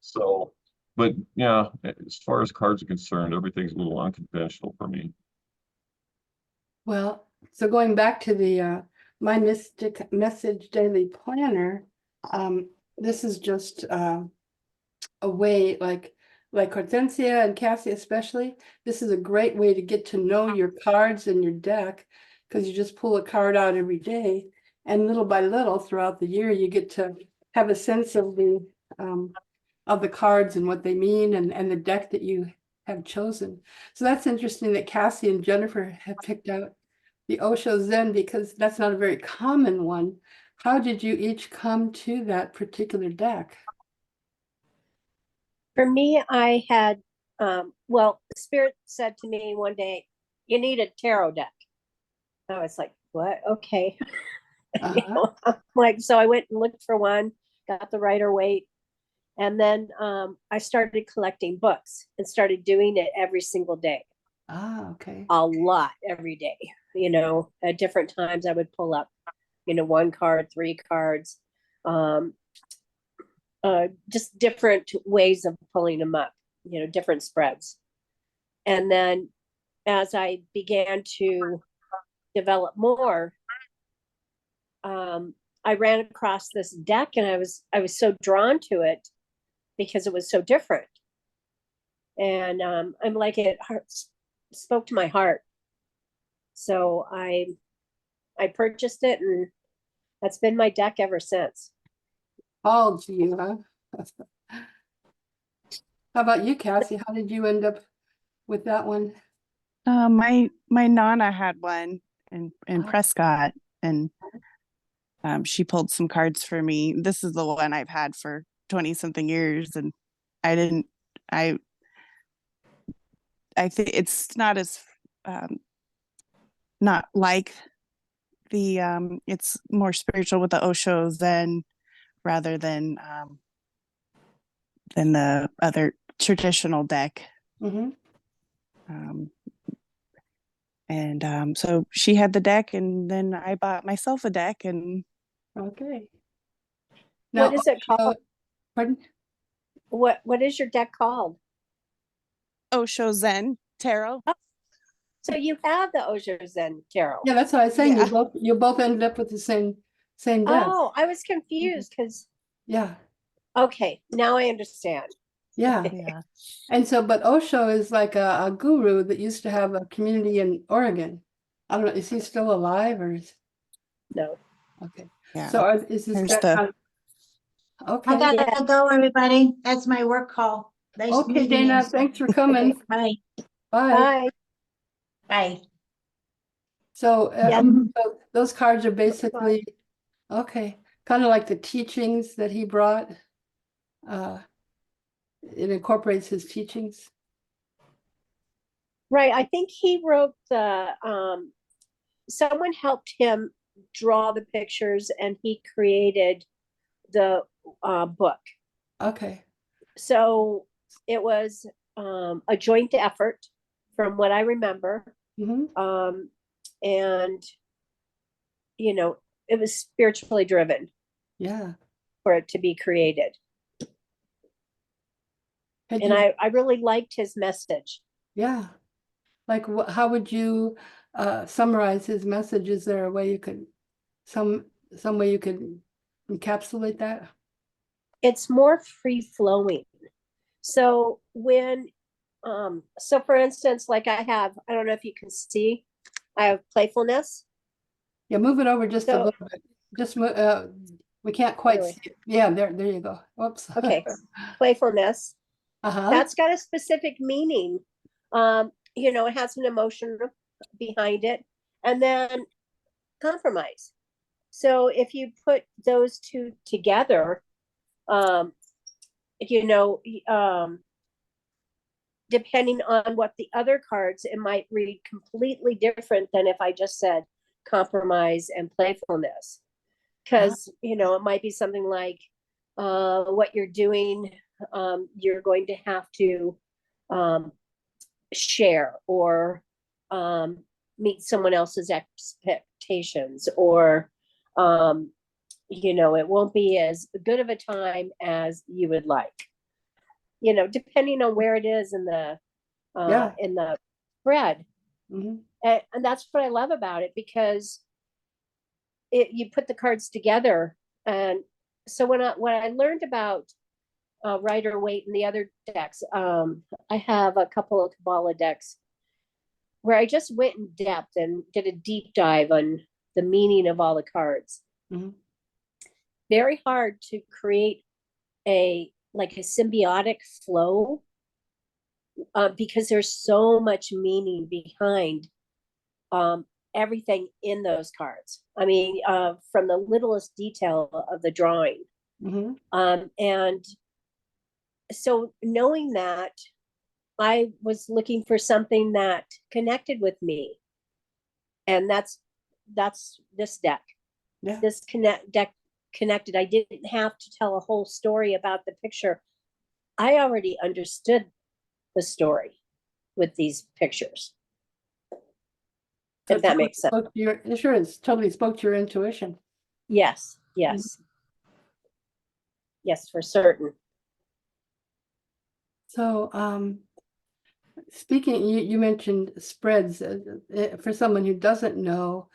Speaker 9: So, but yeah, as far as cards are concerned, everything's a little unconventional for me.
Speaker 1: Well, so going back to the My Mystic Message Daily Planner, this is just a way, like Hortensia and Cassie especially, this is a great way to get to know your cards and your deck, because you just pull a card out every day, and little by little throughout the year, you get to have a sense of the cards and what they mean, and the deck that you have chosen. So that's interesting that Cassie and Jennifer have picked out the Osho Zen, because that's not a very common one. How did you each come to that particular deck?
Speaker 5: For me, I had, well, Spirit said to me one day, you need a tarot deck. I was like, what? Okay. So I went and looked for one, got the Rider-Waite, and then I started collecting books and started doing it every single day.
Speaker 1: Okay.
Speaker 5: A lot every day. At different times I would pull up, 1 card, 3 cards, just different ways of pulling them up, different spreads. And then as I began to develop more, I ran across this deck, and I was so drawn to it because it was so different. And I'm like, it spoke to my heart. So I purchased it, and that's been my deck ever since.
Speaker 1: All to you, huh? How about you, Cassie? How did you end up with that one?
Speaker 4: My Nana had one in
Speaker 1: Oh.
Speaker 4: Prescott, and she pulled some cards for me. This is the one I've had for 20 something years, and I think it's not as not like the it's more spiritual with the Osho Zen rather than the other traditional deck.
Speaker 1: Mm-hmm.
Speaker 4: So she had the deck, and then I bought myself a deck. And
Speaker 1: Okay.
Speaker 5: What is it called?
Speaker 1: Pardon?
Speaker 5: What is your deck called?
Speaker 4: Osho Zen Tarot.
Speaker 5: So you have the Osho Zen Tarot.
Speaker 1: Yeah, that's what I was saying.
Speaker 4: Yeah.
Speaker 1: You both ended up with the same deck.
Speaker 5: Oh, I was confused because,
Speaker 1: Yeah.
Speaker 5: okay, now I understand.
Speaker 1: Yeah.
Speaker 4: Yeah.
Speaker 1: And so, but Osho is like a guru that used to have a community in Oregon. I don't know, is he still alive, or is?
Speaker 5: No.
Speaker 1: Okay.
Speaker 4: Yeah.
Speaker 1: So is this
Speaker 4: There's
Speaker 1: deck
Speaker 4: the-
Speaker 1: kind of- Okay.
Speaker 8: I gotta go, everybody. That's my work call. Nice
Speaker 1: Okay,
Speaker 8: meeting
Speaker 1: Dana,
Speaker 8: you.
Speaker 1: thanks for coming.
Speaker 8: Bye.
Speaker 1: Bye.
Speaker 5: Bye.
Speaker 8: Bye.
Speaker 1: So,
Speaker 5: Yeah.
Speaker 1: so those cards are basically, okay, kind of like the teachings that he brought. It incorporates his teachings.
Speaker 5: Right. I think he wrote someone helped him draw the pictures, and he created the book.
Speaker 1: Okay.
Speaker 5: So it was a joint effort from what I remember.
Speaker 1: Mm-hmm.
Speaker 5: And it was spiritually driven
Speaker 1: Yeah.
Speaker 5: for it to be created.
Speaker 1: Had
Speaker 5: And
Speaker 1: you-
Speaker 5: I really liked his message.
Speaker 1: Yeah. Like, how would you summarize his message? Is there a way you could, some way you could encapsulate that?
Speaker 5: It's more free flowing. So when, so for instance, like I don't know if you can see, I have playfulness.
Speaker 1: Yeah, move it over just a
Speaker 5: So-
Speaker 1: little bit. Just we can't quite
Speaker 5: Really?
Speaker 1: see it. Yeah, there you go. Whoops.
Speaker 5: Okay. Playfulness.
Speaker 1: Uh-huh.
Speaker 5: That's got a specific meaning. It has an emotion behind it. And then compromise. So if you put those two together, you know, depending on what the other cards, it might read completely different than if I just said compromise and playfulness. Because, you know, it might be something like, what you're doing, you're going to have to share or meet someone else's expectations, or you know, it won't be as good of a time as you would like, you know, depending on where it is in the
Speaker 1: Yeah.
Speaker 5: spread.
Speaker 1: Mhm.
Speaker 5: And that's what I love about it, because you put the cards together. And so when I learned about Rider Waite and the other decks, I have a couple of Kabbalah decks where I just went in depth and did a deep dive on the meaning of all the cards.
Speaker 1: Mhm.
Speaker 5: Very hard to create a symbiotic flow, because there's so much meaning behind everything in those cards. I mean, from the littlest detail of the drawing.
Speaker 1: Mhm.
Speaker 5: And so knowing that, I was looking for something that connected with me. And that's this deck.
Speaker 1: Yeah.
Speaker 5: This deck connected. I didn't have to tell a whole story about the picture. I already understood the story with these pictures.
Speaker 1: So
Speaker 5: If that makes sense.
Speaker 1: spoke to your insurance, totally spoke to your intuition.
Speaker 5: Yes, yes. Yes, for certain.
Speaker 1: So, speaking, you mentioned spreads. For someone who doesn't know,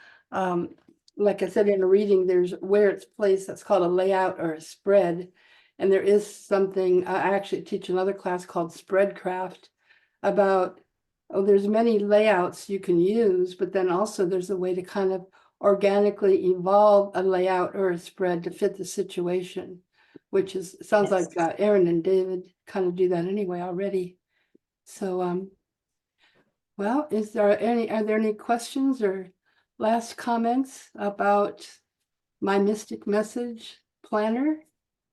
Speaker 1: like I said in a reading, there's where it's placed. That's called a layout or a spread. And there is something, I actually teach another class called Spreadcraft about, there's many layouts you can use, but then also there's a way to kind of organically evolve a layout or a spread to fit the situation, which sounds
Speaker 5: Yes.
Speaker 1: like Aaron and David kind of do that anyway already. So, well, are there any questions or last comments about my Mystic Message planner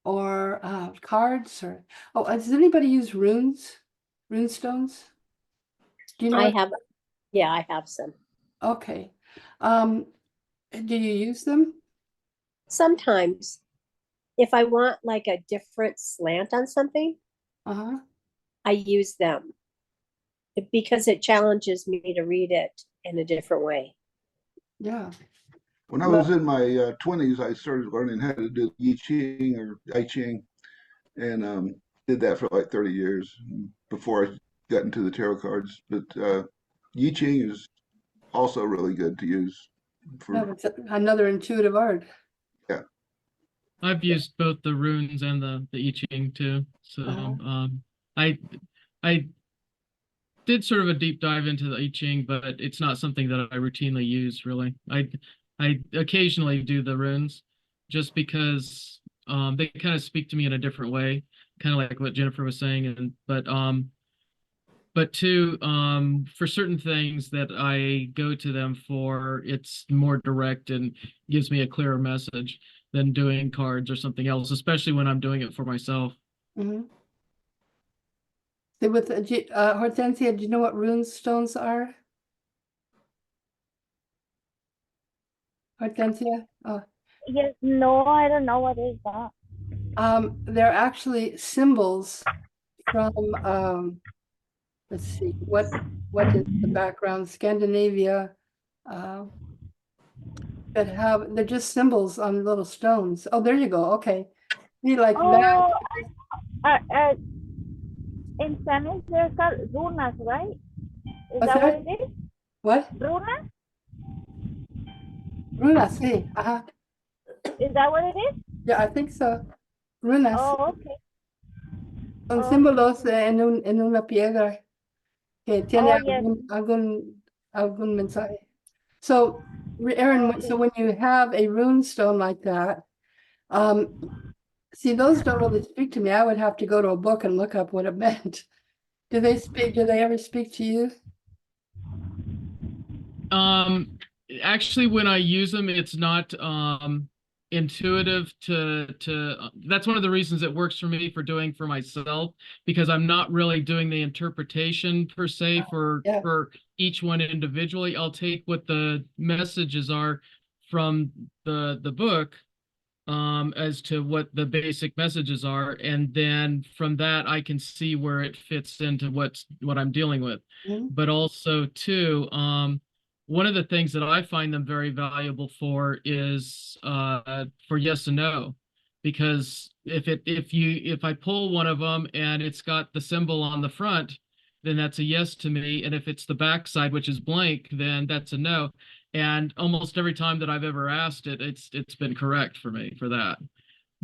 Speaker 1: or cards does anybody use runestones? Do you know?
Speaker 5: I have some.
Speaker 1: Okay. Do you use them?
Speaker 5: Sometimes if I want like a different slant on something,
Speaker 1: Uh-huh.
Speaker 5: I use them because it challenges me to read it in a different way.
Speaker 1: Yeah.
Speaker 7: When I was in my 20s, I started learning how to do I Ching or I Ching, and did that for like 30 years before I got into the tarot cards. But I Ching is also really good to use.
Speaker 1: Yeah, it's another intuitive art.
Speaker 7: Yeah.
Speaker 3: I've used both the runes and the I Ching too. So
Speaker 1: Uh-huh.
Speaker 3: I did sort of a deep dive into the I Ching, but it's not something that I routinely use really. I occasionally do the runes just because they kind of speak to me in a different way, kind of like what Jennifer was saying. But two, for certain things that I go to them for, it's more direct and gives me a clearer message than doing cards or something else, especially when I'm doing it for myself.
Speaker 1: Mm-hmm. So with Hortensia, do you know what rune stones are? Hortensia?
Speaker 6: Yes, no, I don't know what is that.
Speaker 1: They're actually symbols from let's see, what is the background? Scandinavia, they're just symbols on little stones. Oh, there you go. Okay. Be like that.
Speaker 6: Oh, in Spanish they're called runas, right? Is
Speaker 1: What's
Speaker 6: that what
Speaker 1: that?
Speaker 6: it is?
Speaker 1: What?
Speaker 6: Runas?
Speaker 1: Runas, sí. Ajá.
Speaker 6: Is that what it is?
Speaker 1: Yeah, I think so. Runas.
Speaker 6: Oh, okay.
Speaker 1: Son
Speaker 6: Oh,
Speaker 1: símbolos en una piedra que tiene
Speaker 6: Oh, yes.
Speaker 1: algún mensaje. So, Aaron,
Speaker 6: Okay.
Speaker 1: so when you have a rune stone like that, see, those don't really speak to me. I would have to go to a book and look up what it meant. Do they ever speak to you?
Speaker 3: Actually, when I use them, intuitive that's one of the reasons it works for me for doing for myself, because I'm not really doing the interpretation per se
Speaker 1: Yeah.
Speaker 3: for each one individually. I'll take what the messages are from the book, as to what the basic messages are, and then from that I can see where it fits into what I'm dealing with.
Speaker 1: Mhm.
Speaker 3: But also too, one of the things that I find them very valuable for is for yes and no, because if I pull one of them and it's got the symbol on the front, then that's a yes to me, and if it's the back side, which is blank, then that's a no. And almost every time that I've ever asked it, it's been correct for me for that.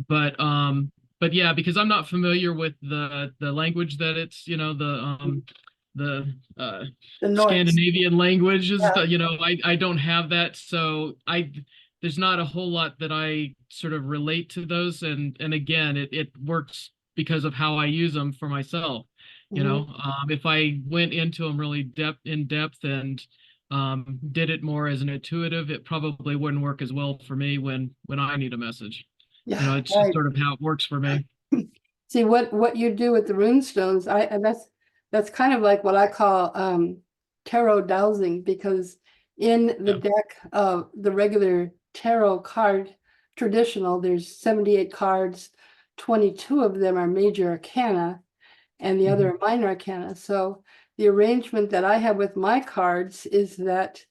Speaker 3: But yeah, because I'm not familiar with the language that it's, the
Speaker 1: Norse.
Speaker 3: Scandinavian languages,
Speaker 1: Yeah.
Speaker 3: I don't have that, so there's not a whole lot that I sort of relate to those, and again, it works because of how I use them for myself. If I went into them really in depth and did it more as an intuitive, it probably wouldn't work as well for me when I need a message.
Speaker 1: Yeah,
Speaker 3: It's just sort of how it works for me.
Speaker 1: See what you do with the runestones, that's kind of like what I call tarot dowsing, because in the deck of the regular tarot card traditional, there's 78 cards, 22 of them are major arcana, and the other are minor arcana. So the arrangement that I have with my cards is that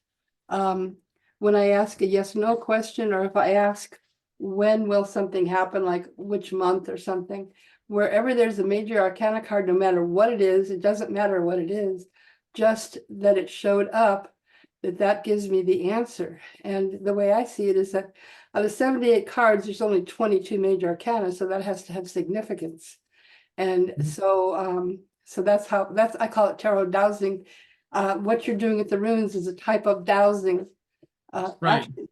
Speaker 1: when I ask a yes no question, or if I ask when will something happen, like which month or something, wherever there's a major arcana card, no matter what it is, it doesn't matter what it is, just that it showed up, that gives me the answer. And the way I see it is that out of 78 cards, there's only 22 major arcana, so that has to have significance. And so that's I call it tarot dowsing. What you're doing with the runes is a type of dowsing.
Speaker 3: Right.
Speaker 1: Actually,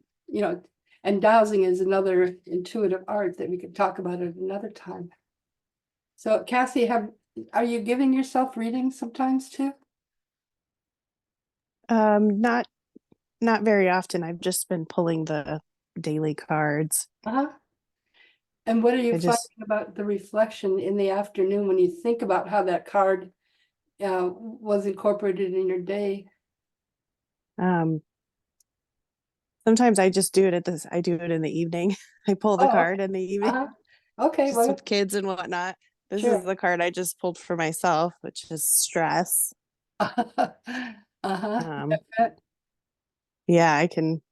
Speaker 1: and dowsing is another intuitive art that we could talk about at another time. So Cassie, are you giving yourself readings sometimes too?
Speaker 4: Not very often. I've just been pulling the daily cards.
Speaker 1: Uh-huh. And what are you
Speaker 4: I
Speaker 1: finding
Speaker 4: just
Speaker 1: about the reflection in the afternoon when you think about how that card was incorporated in your day?
Speaker 4: sometimes I just do it I do it in the evening. I pull the
Speaker 1: Oh,
Speaker 4: card in the evening,
Speaker 1: uh-huh. Okay,
Speaker 4: just
Speaker 1: well,
Speaker 4: with kids and whatnot. This
Speaker 1: sure.
Speaker 4: is the card I just pulled for myself, which is stress.
Speaker 1: Uh-huh.
Speaker 4: Yeah, I can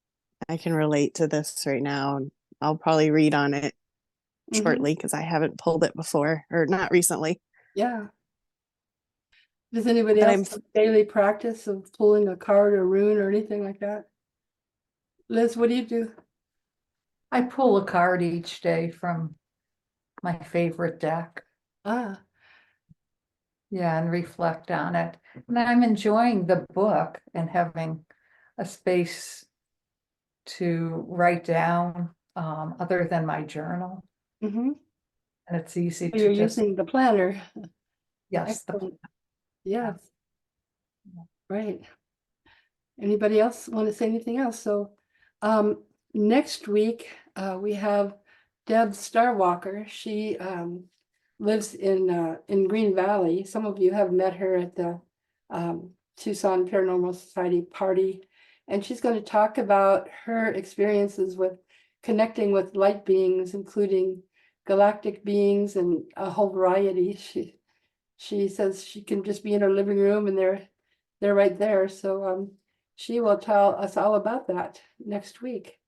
Speaker 4: relate to this right now. And I'll probably read on it
Speaker 1: Mhm.
Speaker 4: shortly because I haven't pulled it before, or not recently.
Speaker 1: Yeah. Does anybody
Speaker 4: But
Speaker 1: else have daily practice of pulling a card or rune or anything like that? Liz, what do you do?
Speaker 2: I pull a card each day from my favorite deck.
Speaker 1: Ah,
Speaker 2: Yeah, and reflect on it. And I'm enjoying the book and having a space to write down other than my journal.
Speaker 1: mm-hmm.
Speaker 2: And it's easy
Speaker 1: You're
Speaker 2: to just,
Speaker 1: using the planner.
Speaker 2: yes,
Speaker 1: Excellent. Yes. Right. Anybody else want to say anything else? So next week we have Deb Starwalker. She lives in Green Valley. Some of you have met her at the Tucson Paranormal Society party, and she's going to talk about her experiences with connecting with light beings, including galactic beings and a whole variety. She says she can just be in her living room and they're right there. So she will tell us all about that next week.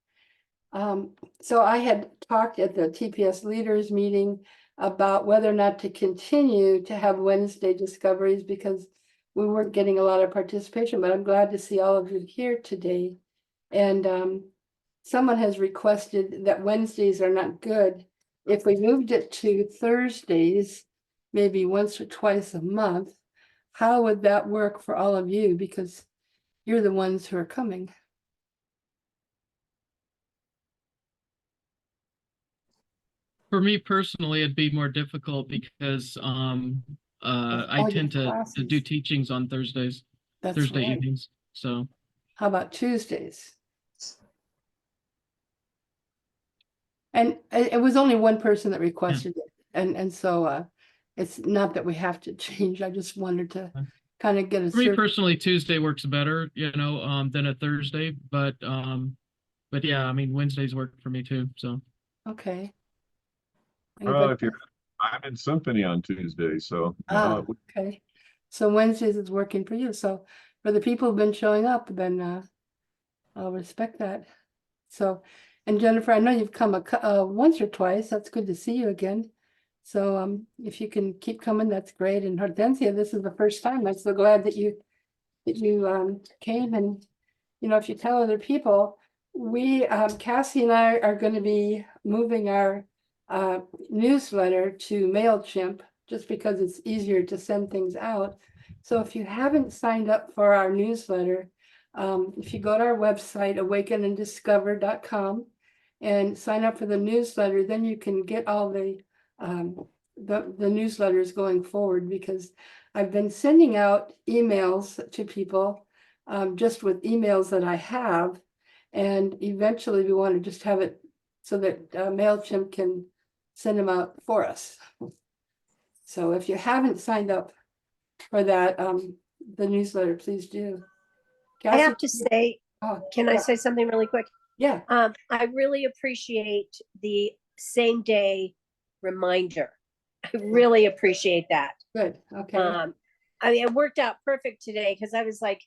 Speaker 1: So I had talked at the TPS leaders meeting about whether or not to continue to have Wednesday discoveries, because we weren't getting a lot of participation, but I'm glad to see all of you here today. And someone has requested that Wednesdays are not good. If we moved it to Thursdays, maybe once or twice a month, how would that work for all of you? Because you're the ones who are coming.
Speaker 3: For me personally, it'd be more difficult because I
Speaker 1: all your
Speaker 3: tend to do
Speaker 1: classes.
Speaker 3: teachings on Thursday
Speaker 1: That's right.
Speaker 3: evenings. So
Speaker 1: How about Tuesdays? And it was only one person that requested it, and so it's not that we have to change. I just wanted to
Speaker 3: Okay.
Speaker 1: kind of get a
Speaker 3: For me
Speaker 1: survey.
Speaker 3: personally, Tuesday works better, than a Thursday, but yeah, I mean, Wednesdays work for me too, so.
Speaker 1: Okay.
Speaker 9: Well,
Speaker 1: Anybody-
Speaker 9: if you're, I'm in symphony on Tuesday, so.
Speaker 1: Ah, okay. So Wednesdays is working for you. So for the people who've been showing up, then I'll respect that. So, and Jennifer, I know you've come once or twice. That's good to see you again. So if you can keep coming, that's great. And Hortensia, this is the first time. I'm so glad that you came. And if you tell other people, Cassie and I are going to be moving our newsletter to MailChimp just because it's easier to send things out. So if you haven't signed up for our newsletter, if you go to our website, awakenanddiscover.com, and sign up for the newsletter, then you can get all the newsletters going forward, because I've been sending out emails to people just with emails that I have. And eventually we want to just have it so that MailChimp can send them out for us. So if you haven't signed up for that, the newsletter, please do.
Speaker 5: I
Speaker 1: Cassie?
Speaker 5: have to say,
Speaker 1: Oh,
Speaker 5: can I
Speaker 1: yeah.
Speaker 5: say something really quick?
Speaker 1: Yeah,
Speaker 5: I really appreciate the same day reminder. I really appreciate that.
Speaker 1: good, okay.
Speaker 5: I mean, it worked out perfect today because I was like,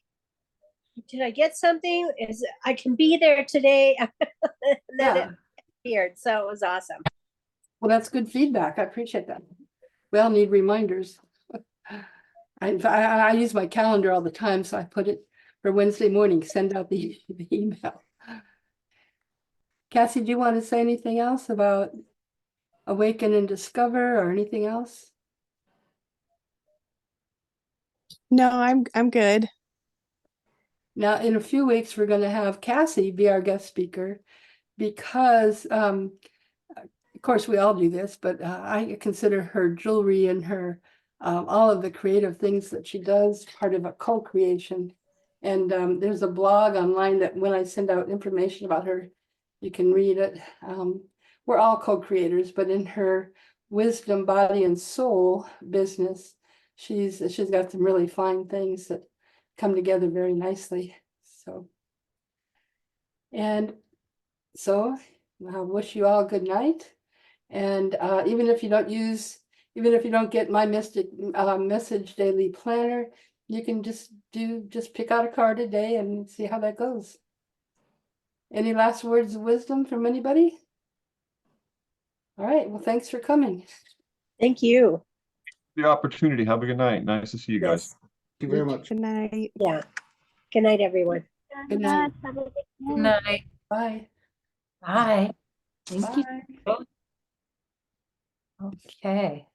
Speaker 5: did I get something? I can be there today? And then
Speaker 1: Yeah.
Speaker 5: it appeared, so it was awesome.
Speaker 1: Well, that's good feedback. I appreciate that. We all need reminders. I use my calendar all the time, so I put it for Wednesday morning, send out the email. Cassie, do you want to say anything else about Awaken and Discover or anything else?
Speaker 4: No, I'm good.
Speaker 1: Now, in a few weeks, we're going to have Cassie be our guest speaker because, of course, we all do this, but I consider her jewelry and her all of the creative things that she does part of a co-creation. And there's a blog online that when I send out information about her, you can read it. We're all co-creators, but in her wisdom, body, and soul business, she's got some really fine things that come together very nicely. So, and so I wish you all good night. And even if you don't get my message daily planner, you can just pick out a card a day and see how that goes. Any last words of wisdom from anybody? All right, well, thanks for coming.
Speaker 5: Thank you.
Speaker 9: The opportunity. Have a good night. Nice to see you guys.
Speaker 5: Yes.
Speaker 7: Thank you very much.
Speaker 4: Good night.
Speaker 5: Yeah. Good night, everyone.
Speaker 1: Good night.
Speaker 6: Have a good
Speaker 2: Good
Speaker 6: night.
Speaker 2: night.
Speaker 1: Bye.
Speaker 2: Bye. Thank you.
Speaker 1: Bye.
Speaker 2: Okay.